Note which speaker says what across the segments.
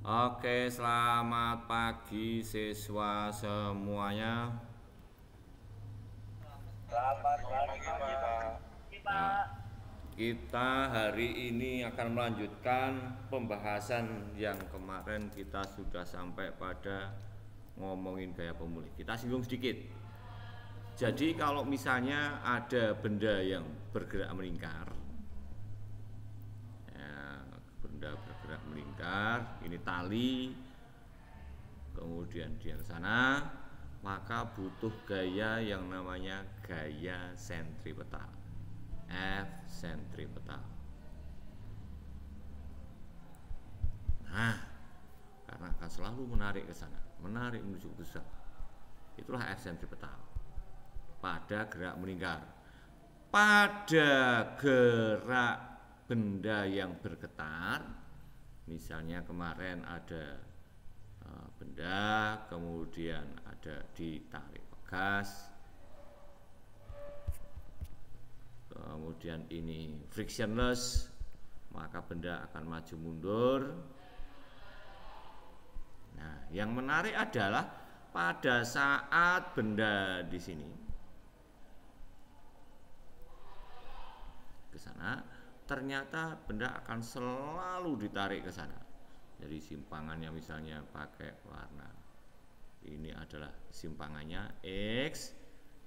Speaker 1: Oke, selamat pagi siswa semuanya.
Speaker 2: Selamat pagi, Pak.
Speaker 1: Nah, kita hari ini akan melanjutkan pembahasan yang kemarin kita sudah sampai pada ngomongin gaya pemulih. Kita singgung sedikit. Jadi kalau misalnya ada benda yang bergerak melingkar, ya, benda bergerak melingkar, ini tali, kemudian di sana, maka butuh gaya yang namanya gaya sentripetal, F sentripetal. Nah, karena akan selalu menarik ke sana, menarik menuju ke pusat, itulah F sentripetal pada gerak melingkar. Pada gerak benda yang bergetar, misalnya kemarin ada benda, kemudian ada ditarik pegas, kemudian ini frictionless, maka benda akan maju mundur. Nah, yang menarik adalah pada saat benda di sini ke sana, ternyata benda akan selalu ditarik ke sana. Jadi simpangannya misalnya pakai warna ini adalah simpangannya X,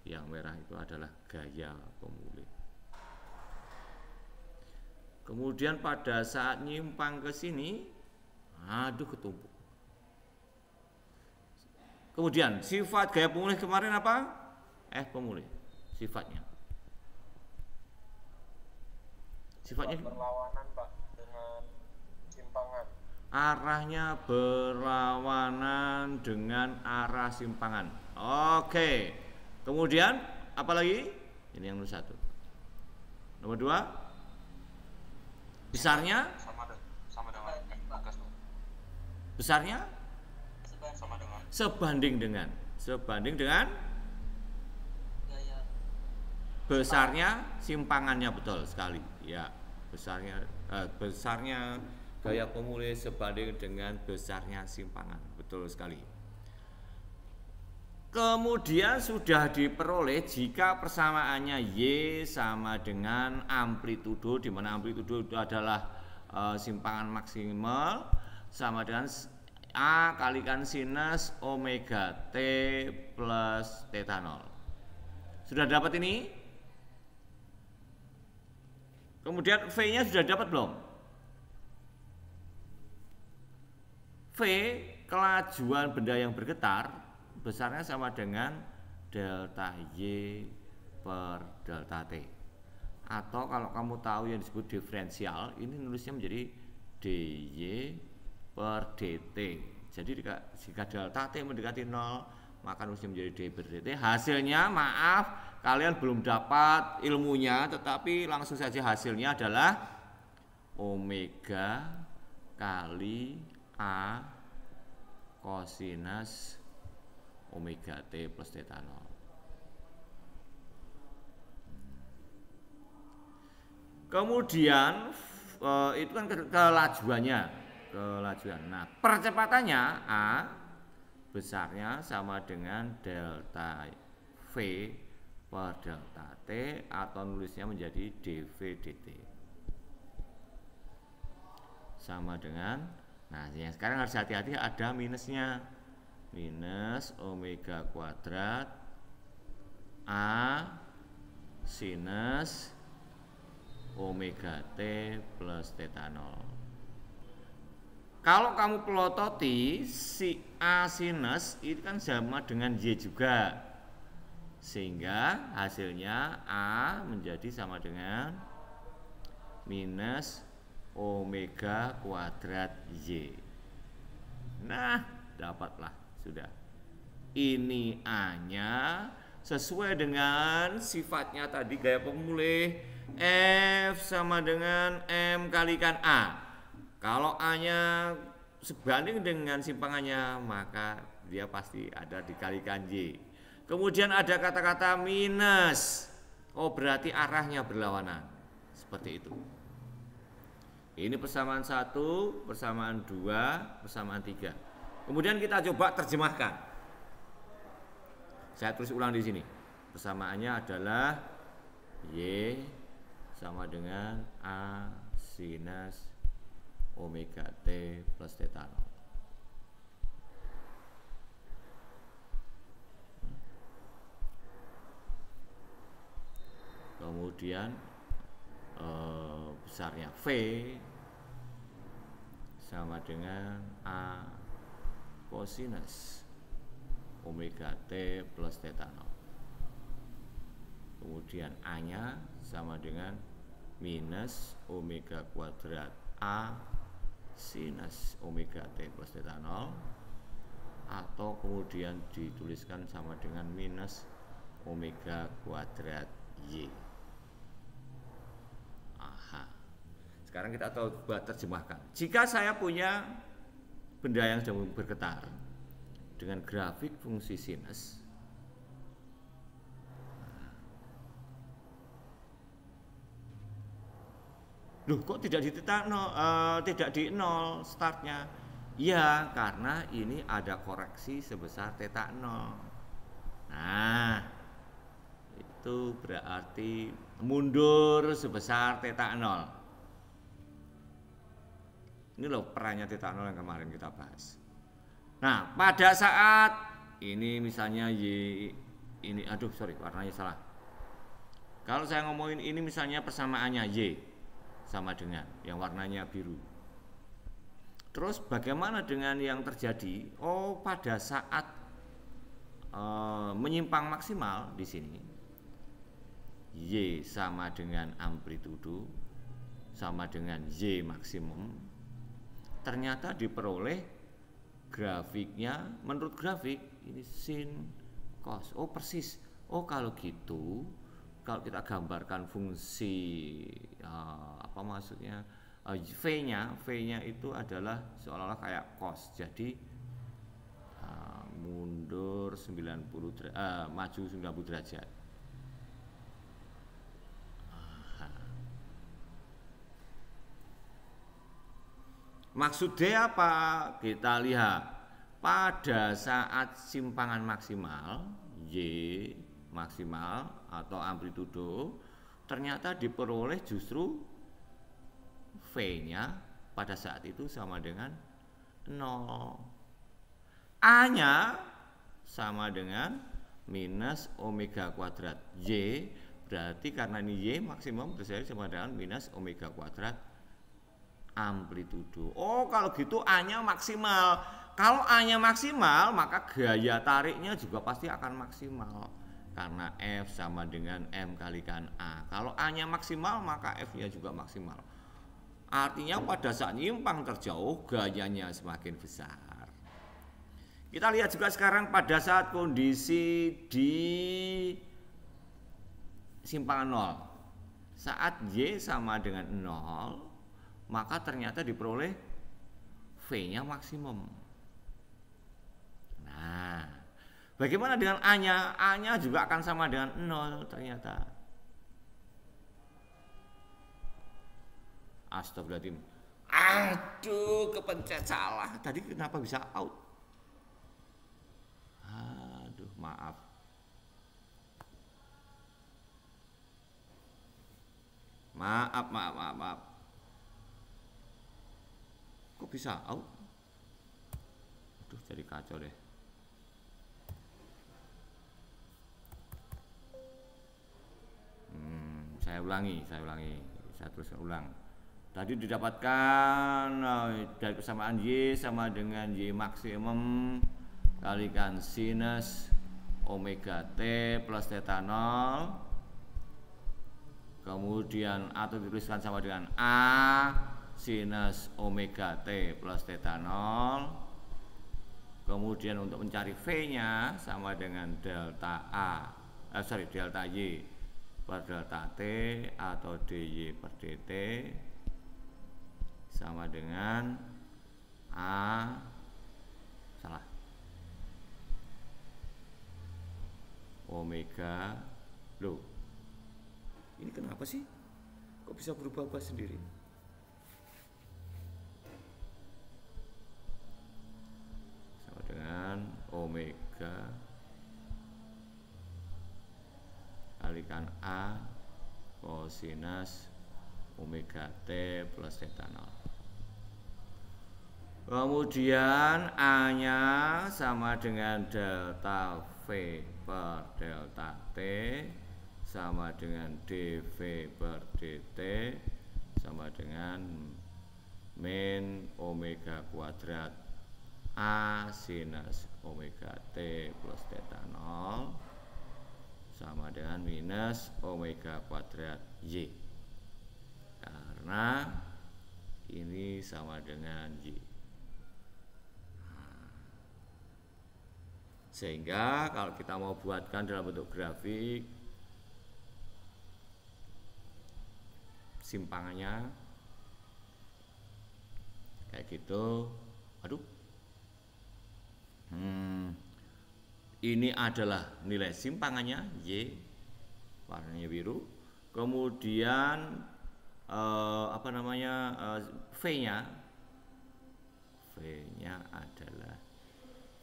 Speaker 1: yang merah itu adalah gaya pemulih. Kemudian pada saat nyimpang ke sini, aduh ketumpuk. Kemudian sifat gaya pemulih kemarin apa? F pemulih. Sifatnya
Speaker 2: Berlawanan, Pak, dengan simpangan.
Speaker 1: arahnya berlawanan dengan arah simpangan. Oke. Kemudian apa lagi? Ini yang nomor 1. Nomor 2, besarnya
Speaker 2: Sama dengan F
Speaker 1: besarnya
Speaker 2: sama dengan
Speaker 1: sebanding dengan besarnya simpangannya, betul sekali. Ya, besarnya gaya pemulih sebanding dengan besarnya simpangan, betul sekali. Kemudian sudah diperoleh jika persamaannya Y sama dengan amplitudo, di mana amplitudo itu adalah simpangan maksimal, sama dengan A kalikan sinus omega T plus theta 0. Sudah dapat ini? Kemudian V-nya sudah dapat belum? V, kelajuan benda yang bergetar, besarnya sama dengan delta Y per delta T. Atau kalau kamu tahu yang disebut diferensial, ini nulisnya menjadi dy per dt. Jadi jika delta T mendekati 0, maka nulisnya menjadi d per dt. Hasilnya, maaf, kalian belum dapat ilmunya, tetapi langsung saja hasilnya adalah omega kali A kosinus omega T plus theta 0. Kemudian itu kan kelajuannya. Nah, percepatannya A besarnya sama dengan delta V per delta T, atau nulisnya menjadi dV dt. Sama dengan, nah yang sekarang harus hati-hati, ada minusnya. Minus omega kuadrat A sinus omega T plus theta 0. Kalau kamu pelototi, si A sinus itu kan sama dengan Y juga, sehingga hasilnya A menjadi sama dengan minus omega kuadrat Y. Nah, dapatlah sudah. Ini A-nya sesuai dengan sifatnya tadi, gaya pemulih F sama dengan M kalikan A. Kalau A-nya sebanding dengan simpangannya, maka dia pasti ada dikalikan Y. Kemudian ada kata-kata minus. Oh, berarti arahnya berlawanan. Seperti itu. Ini persamaan 1, persamaan 2, persamaan 3. Kemudian kita coba terjemahkan. Saya tulis ulang di sini. Persamaannya adalah Y sama dengan A sinus omega T plus theta 0. Kemudian besarnya V sama dengan A cosinus omega T plus theta 0. Kemudian A-nya sama dengan minus omega kuadrat A sinus omega T plus theta 0, atau kemudian dituliskan sama dengan minus omega kuadrat Y. Aha. Sekarang kita coba terjemahkan. Jika saya punya benda yang sedang bergetar dengan grafik fungsi sinus, loh kok tidak di theta 0, tidak di 0 startnya? Ya, karena ini ada koreksi sebesar theta 0. Nah, itu berarti mundur sebesar theta 0. Ini loh perannya theta 0 yang kemarin kita bahas. Nah, pada saat ini misalnya Y ini, aduh sorry warnanya salah. Kalau saya ngomongin ini misalnya persamaannya Y sama dengan yang warnanya biru. Terus bagaimana dengan yang terjadi? Oh, pada saat menyimpang maksimal di sini, Y sama dengan amplitudo sama dengan Y maksimum, ternyata diperoleh grafiknya menurut grafik ini sin cos. Oh persis. Oh kalau gitu, kalau kita gambarkan fungsi apa maksudnya V-nya itu adalah seolah-olah kayak cos. Jadi mundur 90 maju 90 derajat. Maksudnya apa? Kita lihat pada saat simpangan maksimal Y maksimal atau amplitudo, ternyata diperoleh justru V-nya pada saat itu sama dengan 0. A-nya sama dengan minus omega kuadrat Y, berarti karena ini Y maksimum berarti sama dengan minus omega kuadrat amplitudo. Oh kalau gitu A-nya maksimal. Kalau A-nya maksimal maka gaya tariknya juga pasti akan maksimal, karena F sama dengan M kalikan A. Kalau A-nya maksimal maka F-nya juga maksimal. Artinya pada saat nyimpang terjauh gayanya semakin besar. Kita lihat juga sekarang pada saat kondisi di simpangan 0. Saat Y sama dengan 0, maka ternyata diperoleh V-nya maksimum. Nah, bagaimana dengan A-nya? A-nya juga akan sama dengan 0 ternyata. Astagfirullahaladzim. Aduh, kepencet salah. Tadi kenapa bisa out? Aduh, maaf. Maaf. Kok bisa out? Aduh, jadi kacau deh. Saya ulangi. Saya teruskan ulang. Tadi didapatkan dari persamaan Y sama dengan Y maksimum kalikan sinus omega T plus theta 0. Kemudian atau dituliskan sama dengan A sinus omega T plus theta 0. Kemudian untuk mencari V-nya sama dengan delta delta Y per delta T atau dy per dt sama dengan omega. Loh, ini kenapa sih? Kok bisa berubah-ubah sendiri? pada kalikan A kosinus omega T plus theta nol. Kemudian A-nya sama dengan delta V per delta T sama dengan dV per dt sama dengan min omega kuadrat A sinus omega T plus theta nol sama dengan minus omega kuadrat Y, karena ini sama dengan Y. Sehingga kalau kita mau buatkan dalam bentuk grafik simpangannya kayak gitu. Aduh, ini adalah nilai simpangannya Y, warnanya biru. Kemudian V-nya adalah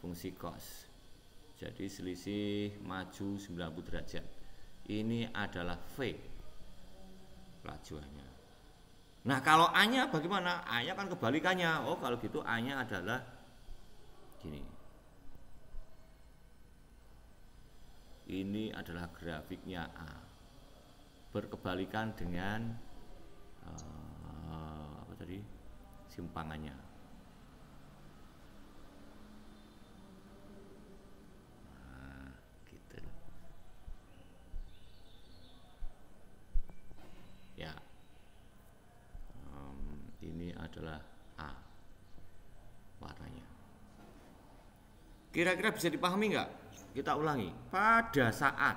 Speaker 1: fungsi cos. Jadi selisih maju 90 derajat. Ini adalah V lajuannya. Nah, kalau A-nya bagaimana? A-nya kan kebalikannya. Oh, kalau gitu A-nya adalah gini. Ini adalah grafiknya A. Berkebalikan dengan simpangannya. Nah, gitu. Ya. Ini adalah A warnanya. Kira-kira bisa dipahami nggak? Kita ulangi. Pada saat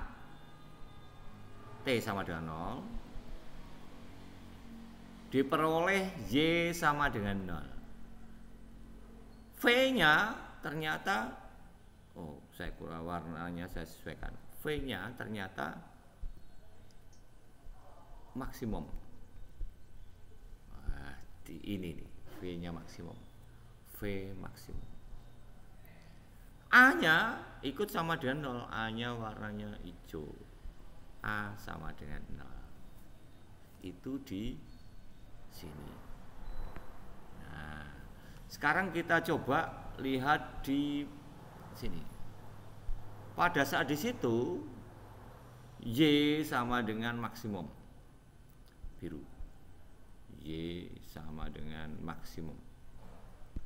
Speaker 1: T sama dengan 0 diperoleh Y sama dengan 0. V-nya ternyata, saya kurang warnanya saya sesuaikan. V-nya ternyata maksimum. Ini nih, V-nya maksimum. V maksimum. A-nya ikut sama dengan 0. A-nya warnanya hijau. A sama dengan 0. Itu di sini. Nah, sekarang kita coba lihat di sini. Pada saat di situ Y sama dengan maksimum. Biru. Y sama dengan maksimum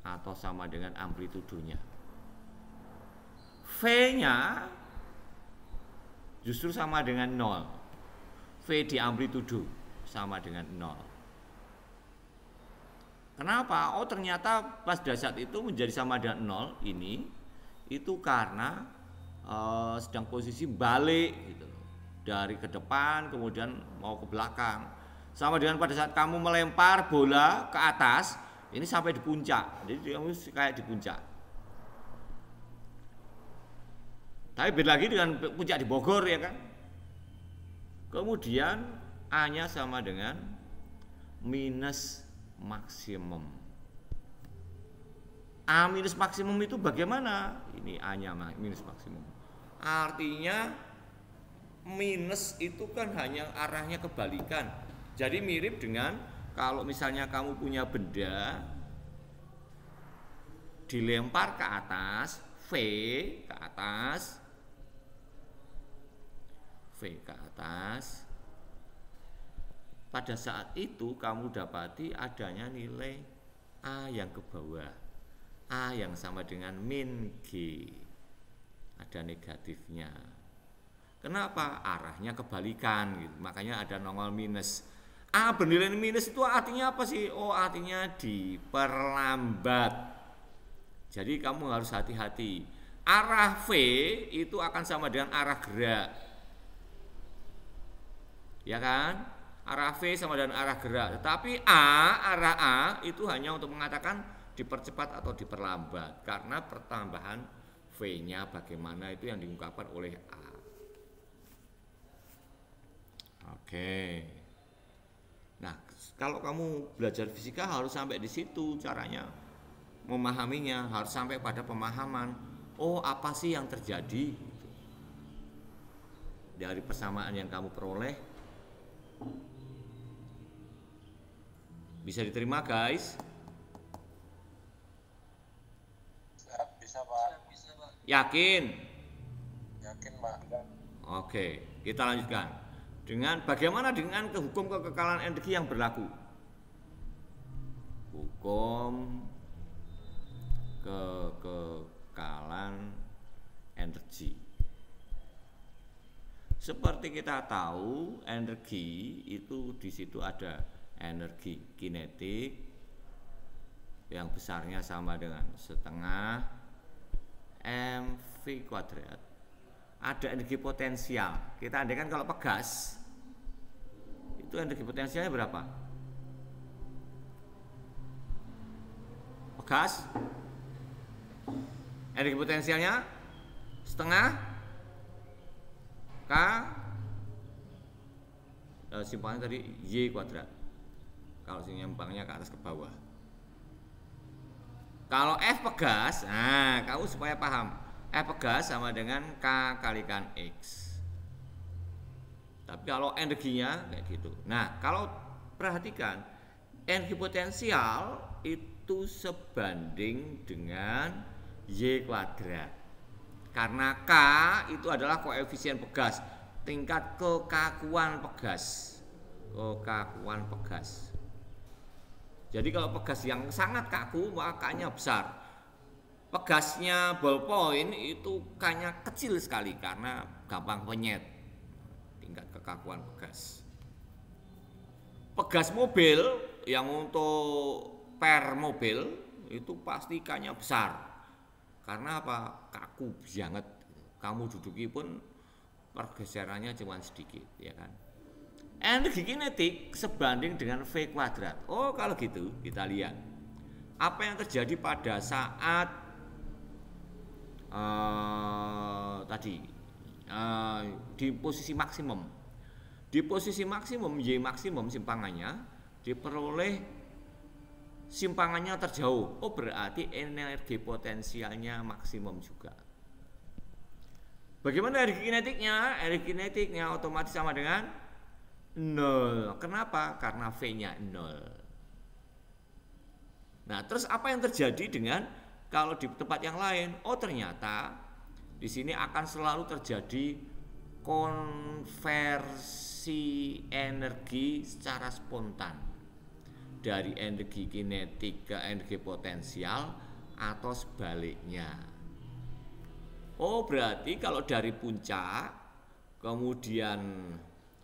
Speaker 1: atau sama dengan amplitudonya. V-nya justru sama dengan 0. V di amplitudo sama dengan 0. Kenapa? Oh, ternyata pas dasar itu menjadi sama dengan 0 ini itu karena sedang posisi balik gitu, dari ke depan kemudian mau ke belakang. Sama dengan pada saat kamu melempar bola ke atas, ini sampai di puncak. Jadi kamu kayak di puncak. Tapi beda lagi dengan puncak di Bogor, ya kan? Kemudian A-nya sama dengan minus maksimum. A minus maksimum itu bagaimana? Ini A-nya minus maksimum. Artinya minus itu kan hanya arahnya kebalikan. Jadi mirip dengan kalau misalnya kamu punya benda dilempar ke atas, V ke atas, V ke atas. Pada saat itu kamu dapati adanya nilai A yang ke bawah, A yang sama dengan min G, ada negatifnya. Kenapa? Arahnya kebalikan gitu. Makanya ada nongol minus. A bernilai minus itu artinya apa sih? Oh, artinya diperlambat. Jadi kamu harus hati-hati. Arah V itu akan sama dengan arah gerak. Ya kan? Arah V sama dengan arah gerak. Tetapi arah A itu hanya untuk mengatakan dipercepat atau diperlambat. Karena pertambahan V-nya bagaimana itu yang diungkapkan oleh A. Oke. Nah, kalau kamu belajar fisika harus sampai di situ caranya memahaminya, harus sampai pada pemahaman. Oh, apa sih yang terjadi dari persamaan yang kamu peroleh? Bisa diterima, guys?
Speaker 2: Bisa, Pak.
Speaker 1: Yakin?
Speaker 2: Yakin, Pak.
Speaker 1: Oke, kita lanjutkan. Bagaimana dengan hukum kekekalan energi yang berlaku? Hukum kekekalan energi. Seperti kita tahu, energi itu di situ ada energi kinetik yang besarnya sama dengan setengah mv kuadrat. Ada energi potensial. Kita andaikan kalau pegas, itu energi potensialnya berapa? Pegas, energi potensialnya setengah K simpangannya tadi Y kuadrat. Kalau simpangannya ke atas ke bawah. Kalau F pegas, nah kamu supaya paham, F pegas sama dengan K kalikan X. Tapi kalau energinya kayak gitu. Nah, kalau perhatikan, energi potensial itu sebanding dengan Y kuadrat. Karena K itu adalah koefisien pegas, tingkat kekakuan pegas. Kekakuan pegas. Jadi kalau pegas yang sangat kaku, maka K-nya besar. Pegasnya ballpoint itu K-nya kecil sekali karena gampang penyet. Tingkat kekakuan pegas. Pegas mobil yang untuk per mobil itu pasti K-nya besar. Karena apa? Kaku banget. Kamu duduki pun pergeserannya cuma sedikit, ya kan? Energi kinetik sebanding dengan V kuadrat. Oh, kalau gitu kita lihat apa yang terjadi pada saat di posisi maksimum. Di posisi maksimum, Y maksimum simpangannya diperoleh simpangannya terjauh. Oh, berarti energi potensialnya maksimum juga. Bagaimana energi kinetiknya? Energi kinetiknya otomatis sama dengan 0. Kenapa? Karena V-nya 0. Nah, terus apa yang terjadi dengan kalau di tempat yang lain? Oh, ternyata di sini akan selalu terjadi konversi energi secara spontan dari energi kinetik ke energi potensial atau sebaliknya. Oh, berarti kalau dari puncak kemudian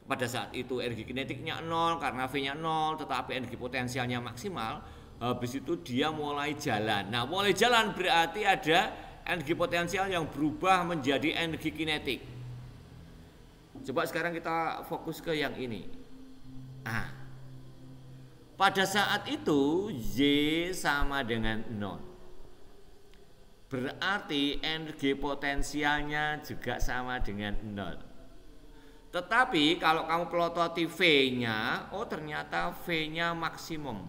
Speaker 1: pada saat itu energi kinetiknya 0 karena V-nya 0, tetapi energi potensialnya maksimal. Habis itu dia mulai jalan. Nah, mulai jalan berarti ada energi potensial yang berubah menjadi energi kinetik. Coba sekarang kita fokus ke yang ini. Nah, pada saat itu Y sama dengan 0. Berarti energi potensialnya juga sama dengan 0. Tetapi kalau kamu pelototi V-nya, oh ternyata V-nya maksimum.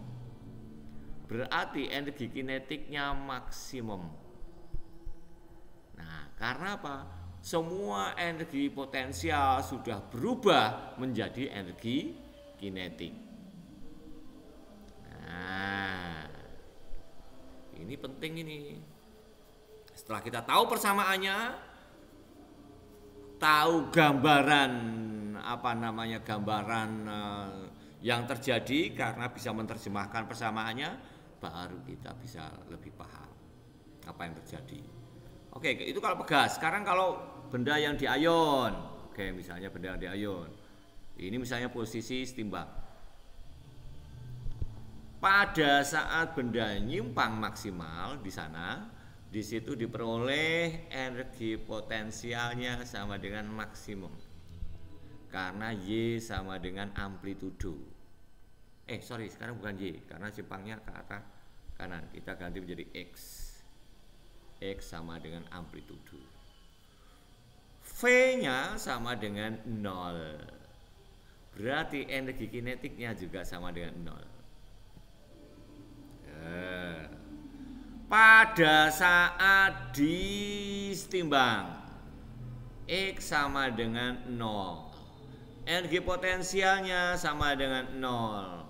Speaker 1: Berarti energi kinetiknya maksimum. Nah, karena apa? Semua energi potensial sudah berubah menjadi energi kinetik. Nah, ini penting ini. Setelah kita tahu persamaannya, tahu gambaran gambaran yang terjadi karena bisa menerjemahkan persamaannya, baru kita bisa lebih paham apa yang terjadi. Oke, itu kalau pegas. Sekarang kalau benda yang di ion, oke, misalnya benda yang di ion, ini misalnya posisi setimbang. Pada saat benda nyimpang maksimal di sana, di situ diperoleh energi potensialnya sama dengan maksimum. Karena Y sama dengan amplitudo. Sekarang bukan Y, karena simpangnya ke arah kanan. Kita ganti menjadi X. X sama dengan amplitudo. V-nya sama dengan 0. Berarti energi kinetiknya juga sama dengan 0. pada saat ditimbang X sama dengan 0, energi potensialnya sama dengan 0,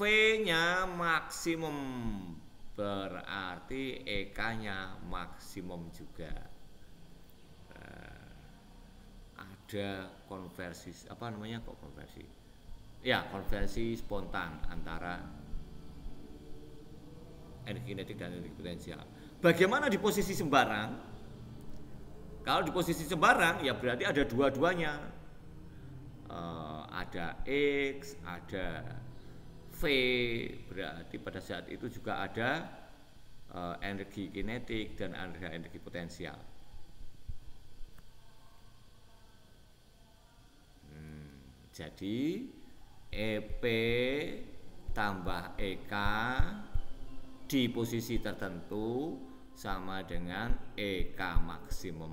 Speaker 1: V-nya maksimum, berarti EK-nya maksimum juga. Ada konversi, apa namanya kok konversi? Ya, konversi spontan antara energi kinetik dan energi potensial. Bagaimana di posisi sembarang? Kalau di posisi sembarang, ya berarti ada dua-duanya. Ada X, ada V, berarti pada saat itu juga ada energi kinetik dan ada energi potensial. Jadi EP tambah EK di posisi tertentu sama dengan EK maksimum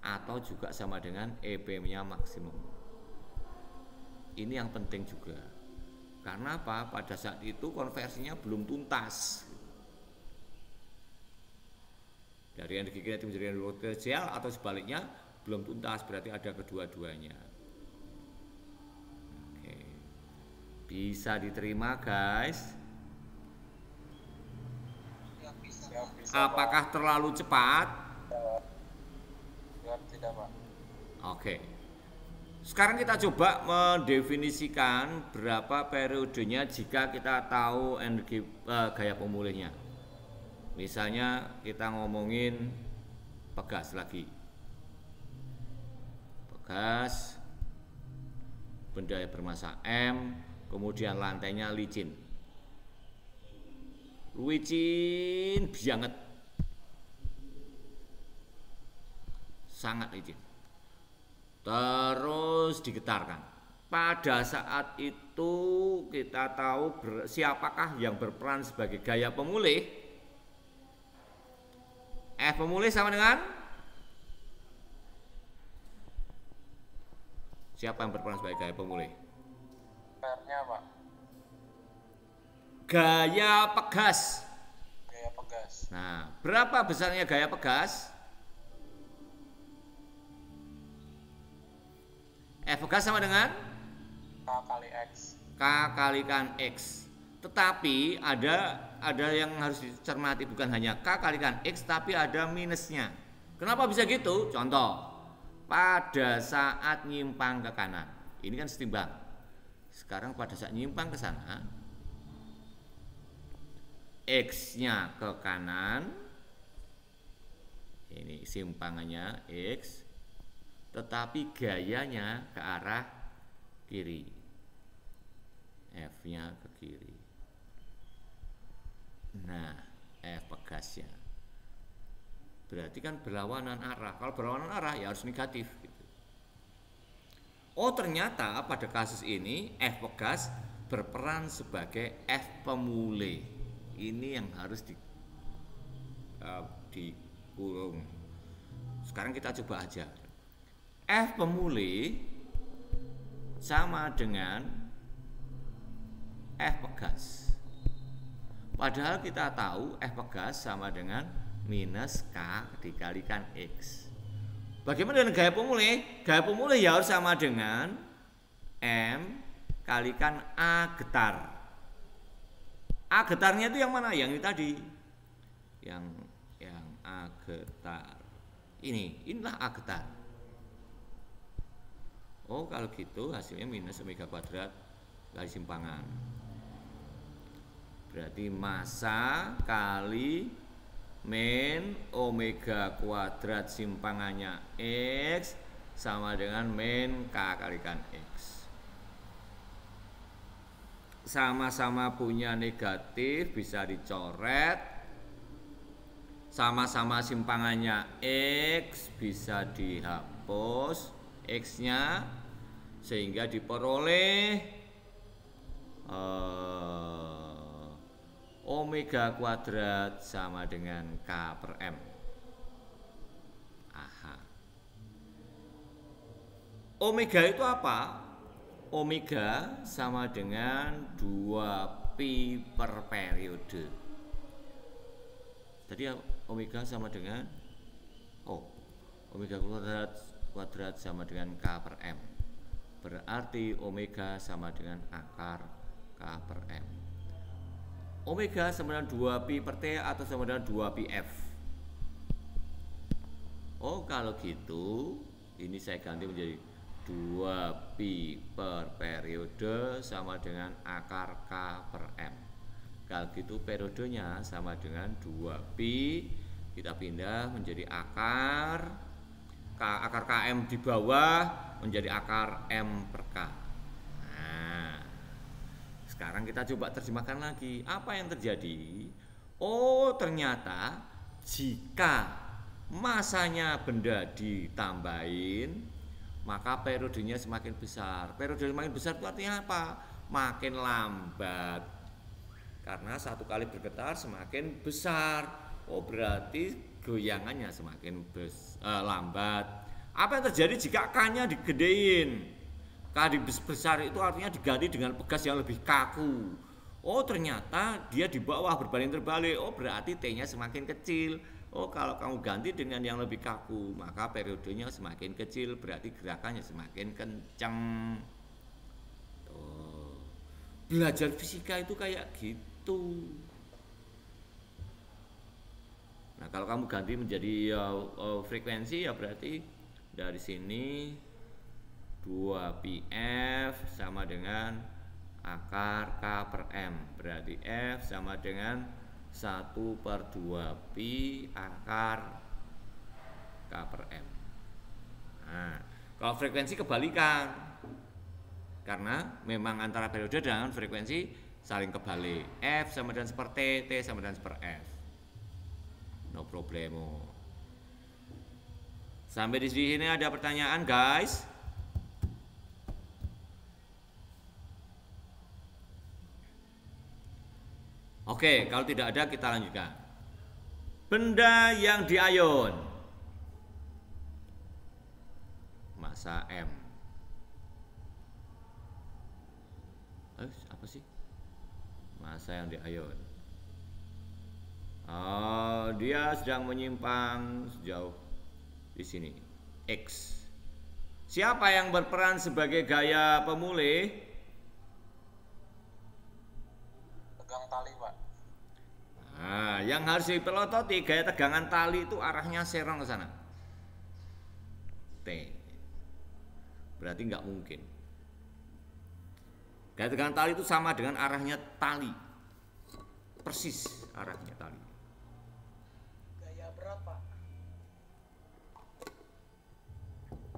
Speaker 1: atau juga sama dengan EP-nya maksimum. Ini yang penting juga. Karena apa? Pada saat itu konversinya belum tuntas. Dari energi kinetik menjadi energi potensial atau sebaliknya belum tuntas, berarti ada kedua-duanya. Oke. Bisa diterima, guys? Apakah terlalu cepat?
Speaker 2: Ya, tidak, Pak.
Speaker 1: Oke. Sekarang kita coba mendefinisikan berapa periodenya jika kita tahu energi gaya pemulihnya. Misalnya kita ngomongin pegas lagi. Pegas, benda bermassa M, kemudian lantainya licin. Licin banget. Sangat licin. Terus digetarkan. Pada saat itu kita tahu siapakah yang berperan sebagai gaya pemulih. F pemulih sama dengan siapa yang berperan sebagai gaya pemulih?
Speaker 2: R-nya, Pak.
Speaker 1: Gaya pegas.
Speaker 2: Gaya pegas.
Speaker 1: Nah, berapa besarnya gaya pegas? F pegas sama dengan
Speaker 2: K kali X.
Speaker 1: K kalikan X. Tetapi ada yang harus dicermati, bukan hanya K kalikan X, tapi ada minusnya. Kenapa bisa gitu? Contoh, pada saat nyimpang ke kanan, ini kan setimbang. Sekarang pada saat nyimpang ke sana, X-nya ke kanan, ini simpangannya X, tetapi gayanya ke arah kiri, F-nya ke kiri. Nah, F pegasnya berarti kan berlawanan arah. Kalau berlawanan arah ya harus negatif gitu. Oh, ternyata pada kasus ini F pegas berperan sebagai F pemulih. Ini yang harus dikurung. Sekarang kita coba aja. F pemulih sama dengan F pegas. Padahal kita tahu F pegas sama dengan minus K dikalikan X. Bagaimana dengan gaya pemulih? Gaya pemulih ya harus sama dengan M kalikan A getar. A getarnya itu yang mana? Yang ini tadi. Yang A getar. Inilah A getar. Oh, kalau gitu hasilnya minus omega kuadrat kali simpangan. Berarti massa kali min omega kuadrat simpangannya X sama dengan min K kalikan X. Sama-sama punya negatif bisa dicoret. Sama-sama simpangannya X bisa dihapus X-nya sehingga diperoleh omega kuadrat sama dengan K per M. Aha. Omega itu apa? Omega sama dengan 2 pi per periode. Tadi omega sama dengan omega kuadrat sama dengan K per M. Berarti omega sama dengan akar K per M. Omega sama dengan 2pi per T atau sama dengan 2pi F. Kalau gitu ini saya ganti menjadi 2pi per periode sama dengan akar K per M. Kalau gitu periodenya sama dengan 2pi, kita pindah menjadi akar KM di bawah menjadi akar M per K. Nah, sekarang kita coba terjemahkan lagi. Apa yang terjadi? Ternyata jika masanya benda ditambahin, maka periodenya semakin besar. Periode semakin besar itu artinya apa? Makin lambat. Karena satu kali bergetar semakin besar. Berarti goyangannya semakin lambat. Apa yang terjadi jika K-nya digedein? K besar itu artinya diganti dengan pegas yang lebih kaku. Ternyata dia di bawah berbanding terbalik. Berarti T-nya semakin kecil. Kalau kamu ganti dengan yang lebih kaku, maka periodenya semakin kecil, berarti gerakannya semakin kencang. Belajar fisika itu kayak gitu. Nah, kalau kamu ganti menjadi frekuensi, ya berarti dari sini 2πf sama dengan akar K per M. Berarti F sama dengan 1/2pi akar K per M. Nah, kalau frekuensi kebalikan. Karena memang antara periode dan frekuensi saling kebalik. F sama dengan seper T, T sama dengan seper F. No problemo. Sampai di sini ada pertanyaan, guys? Oke, kalau tidak ada kita lanjutkan. Benda yang diayon. Massa M. Apa sih? Massa yang diayon. Dia sedang menyimpang sejauh di sini. X. Siapa yang berperan sebagai gaya pemulih?
Speaker 2: Tegang tali, Pak.
Speaker 1: Nah, yang harus dipelototi gaya tegangan tali itu arahnya serong ke sana. T. Berarti nggak mungkin. Gaya tegangan tali itu sama dengan arahnya tali. Persis arahnya tali.
Speaker 2: Gaya berat, Pak.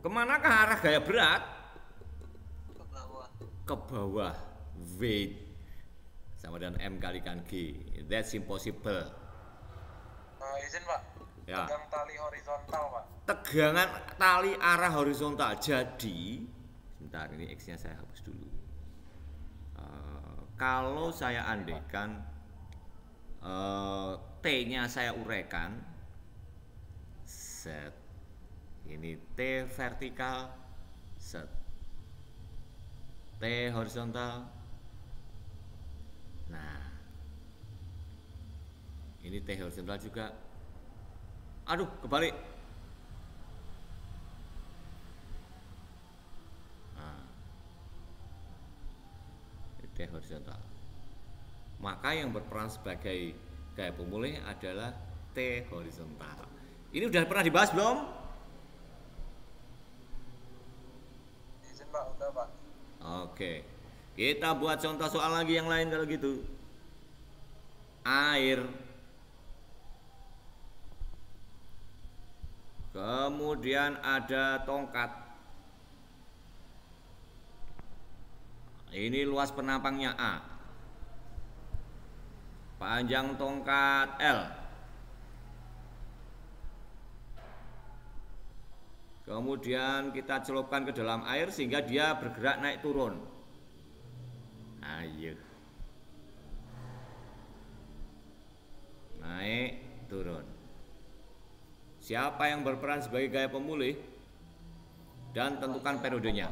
Speaker 1: Kemanakah arah gaya berat?
Speaker 2: Ke bawah.
Speaker 1: Ke bawah. Weight sama dengan M kalikan G. That's impossible.
Speaker 2: Izin, Pak.
Speaker 1: Ya.
Speaker 2: Tegang tali horizontal, Pak.
Speaker 1: Tegangan tali arah horizontal. Jadi, sebentar ini X-nya saya hapus dulu. Kalau saya andaikan T-nya saya uraikan, set. Ini T vertikal, set. T horizontal. Nah, ini T horizontal juga. Aduh, kebalik. T horizontal. Maka yang berperan sebagai gaya pemulih adalah T horizontal. Ini udah pernah dibahas belum?
Speaker 2: Izin, Pak, udah, Pak.
Speaker 1: Oke. Kita buat contoh soal lagi yang lain kalau gitu. Air. Kemudian ada tongkat. Ini luas penampangnya A. Panjang tongkat L. Kemudian kita celupkan ke dalam air sehingga dia bergerak naik turun. Ayo. Naik turun. Siapa yang berperan sebagai gaya pemulih? Dan tentukan periodenya.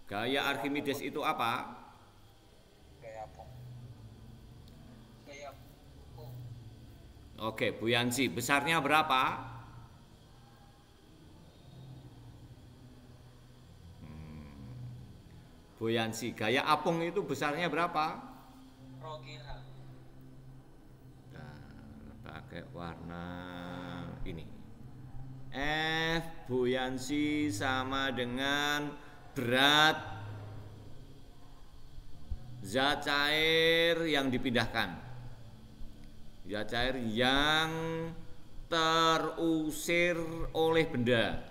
Speaker 1: Gaya Archimedes itu apa?
Speaker 2: Gaya pung. Gaya pung.
Speaker 1: Oke, buyansi besarnya berapa? Buyansi gaya apung itu besarnya berapa?
Speaker 2: Rho GH.
Speaker 1: Nah, pakai warna ini. F buyansi sama dengan berat zat cair yang dipindahkan. Zat cair yang terusir oleh benda.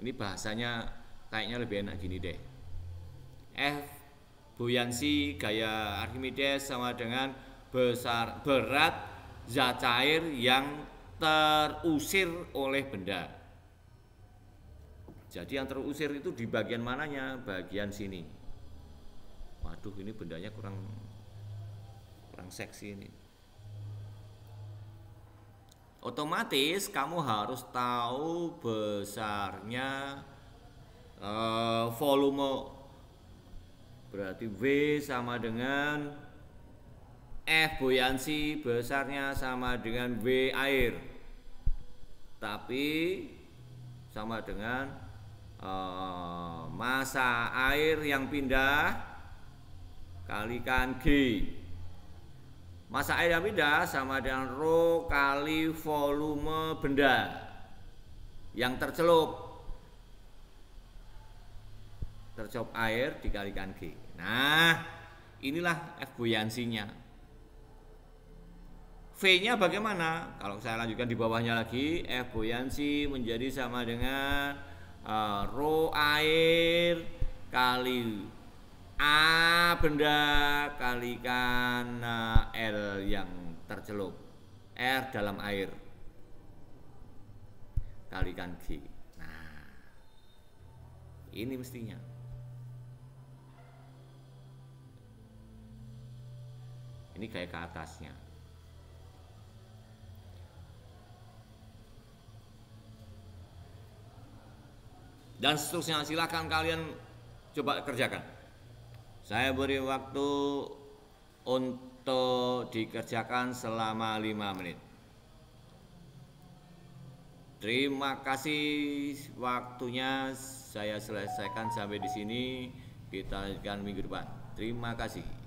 Speaker 1: Ini bahasanya kayaknya lebih enak gini deh. F buyansi gaya Archimedes sama dengan berat zat cair yang terusir oleh benda. Jadi yang terusir itu di bagian mananya? Bagian sini. Waduh, ini bendanya kurang seksi ini. Otomatis kamu harus tahu besarnya volume. Berarti V sama dengan F buyansi besarnya sama dengan V air. Tapi sama dengan massa air yang pindah kalikan G. Massa air yang pindah sama dengan rho kali volume benda yang tercelup air dikalikan G. Nah, inilah F buyansinya. V-nya bagaimana? Kalau saya lanjutkan di bawahnya lagi, F buyansi menjadi sama dengan rho air kali A benda kalikan L yang tercelup, R dalam air kalikan G. Nah, ini mestinya. Ini kayak ke atasnya. Dan seterusnya, silakan kalian coba kerjakan. Saya beri waktu untuk dikerjakan selama 5 menit. Terima kasih waktunya, saya selesaikan sampai di sini. Kita lanjutkan minggu depan. Terima kasih.